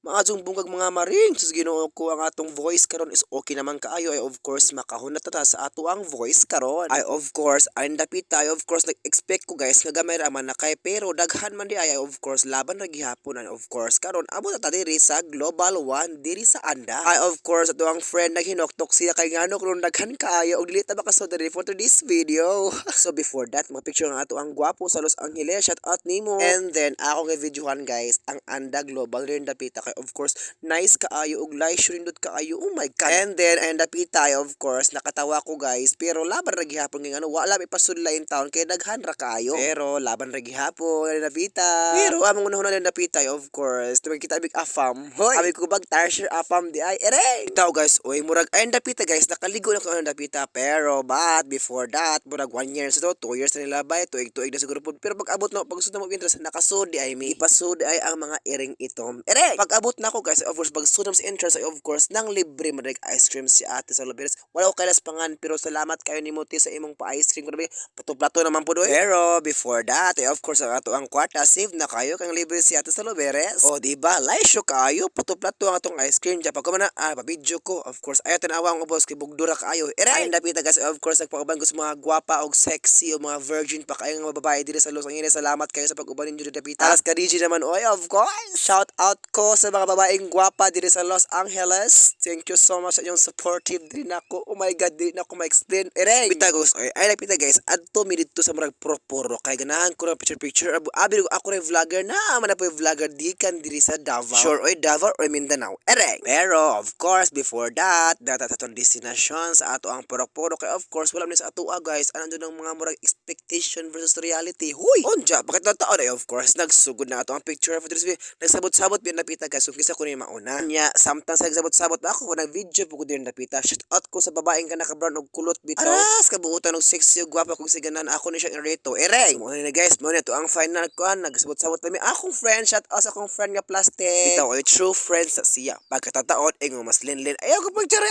Maadtong bungkag mga maring sus Ginoo ko ang atong voice karon is okay naman kaayo ay of course makahunat ta sa ato ang voice karon. Ay of course ay dapit tayo of course nag-expect ko guys nga gamay ra man na kay pero daghan man di ay of course laban ra gihapon and of course karon amo ta diri sa Global 1 diri sa Anda. Ay of course ato ang friend naghinoktok siya kay ngano kung daghan kaayo og dili ta makasud diri for this video. So before that picture nga ato ang gwapo sa Los Angeles, shout out nimo. And then ako nga videohan guys ang Anda Global rin dapita kay of course nice kaayo og live shurindot kaayo, oh my god. And then and dapita of course nakatawa ko guys pero laban ra gihapon nga ano wala mi pasudlain taon kay daghan ra kaayo pero laban ra gihapon dapita. Pero among unahon na dapita of course tubig kita big afam hoy abi ko bag tarsier afam di ay ere itaw guys oy murag ay dapita guys nakaligo na ko ang dapita pero but before that murag 1 year so 2 years na nila bay tuig na siguro po pero pag abot na pag gusto mo interest nakasud di ay mi ipasud ay ang mga iring itom ere pag abot na ko guys of course pag sud sa interest ay of course nang libre man ice cream si ate sa Loberes wala ko kailas pangan pero salamat kayo ni Muti sa imong pa ice cream grabe plato naman po doy pero before that ay of course ang ato ang kwarta save na kayo kang libre si ate sa Loberes o di ba laisyo kayo plato ang atong ice cream ja pag ko man pa-video ko of course ayo tanawa ang boss kay bugdura kaayo ere ay dapita guys of course nagpauban ko sa mga gwapa og sexy o mga virgin pa kayong mga babae diri sa Los Angeles salamat kayo sa pag-uban ninyo dapita alas ka DJ naman oy of course shout out ko sa mga babaeng gwapa diri sa Los Angeles. Thank you so much sa inyong supportive diri nako. Oh my god, diri nako ma-explain. Ere, bita guys, ay nagpita guys. Adto mi dito sa murag proporo kay ganahan ko ng picture. Abi ako ray vlogger na, man po vlogger di kan diri sa Davao. Sure, oy Davao or Mindanao. Ere. Pero of course before that, data tatong destination sa ato ang proporo kay of course wala man sa ato guys. Ano ng mga murag expectation versus reality. Huy, onja, bakit taon ay of course nagsugod na ato ang picture for this video. Nagsabot-sabot bi napita guys. So kisa ko ni mauna. Nya samtang sa nagsabot-sabot ako nag video po ko din napita. Shout out ko sa babaeng ka naka-brown og kulot bitaw. Aras kabuutan og sexy og gwapa kung siganan ako ni siya ireto. Ere. Mo na guys, mo na to ang final ko nagsabot-sabot kami akong friend shout out sa akong friend nga plastic. Bitaw ay true friends sa siya. Pagkatataon ay nga mas linlin. Ayaw ko picture.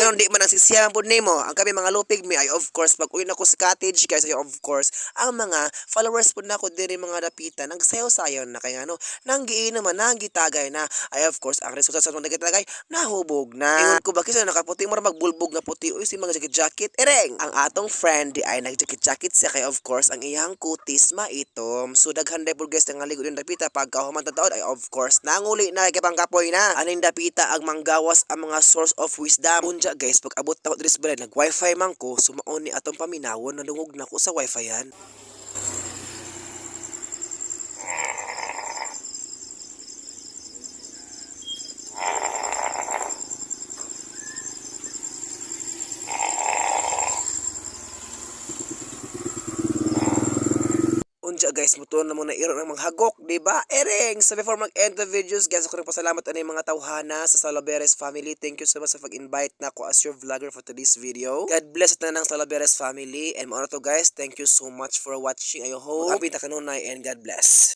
Pero di man ang sisiyahan po nimo. Ang kami mga lupig mi ay of course pag uwi na ko sa cottage guys ay of course ang mga followers po na ko diri mga dapita nagsayaw-sayaw na kay ano nanggiin naman nanggitagay na ay of course ang resulta sa mga nagitagay nahubog na. Ingon ko ba kasi nakaputi mo magbulbog na puti uy si mga jacket ereng ang atong friend di ay nag-jacket siya kay of course ang iyang kutis maitom so daghan day guys nga ligo din dapita pagkahuman taon ay of course nanguli na kay pangkapoy na aning dapita ang manggawas ang mga source of wisdom unja guys pag abot ta ko diri sa balay nag wifi man ko sumaon ni atong paminawon nalungog na ko sa wifi yan. Unja guys, mutuon na muna iro ng mga hagok, di ba? Ereng! So before mag-end the videos, guys, ako rin pasalamat ano yung mga tawhana sa Salaberes family. Thank you so much sa pag-invite na ako as your vlogger for today's video. God bless at na ng Salaberes family. And mga to guys, thank you so much for watching. Ayo ho, magpita kanunay and God bless.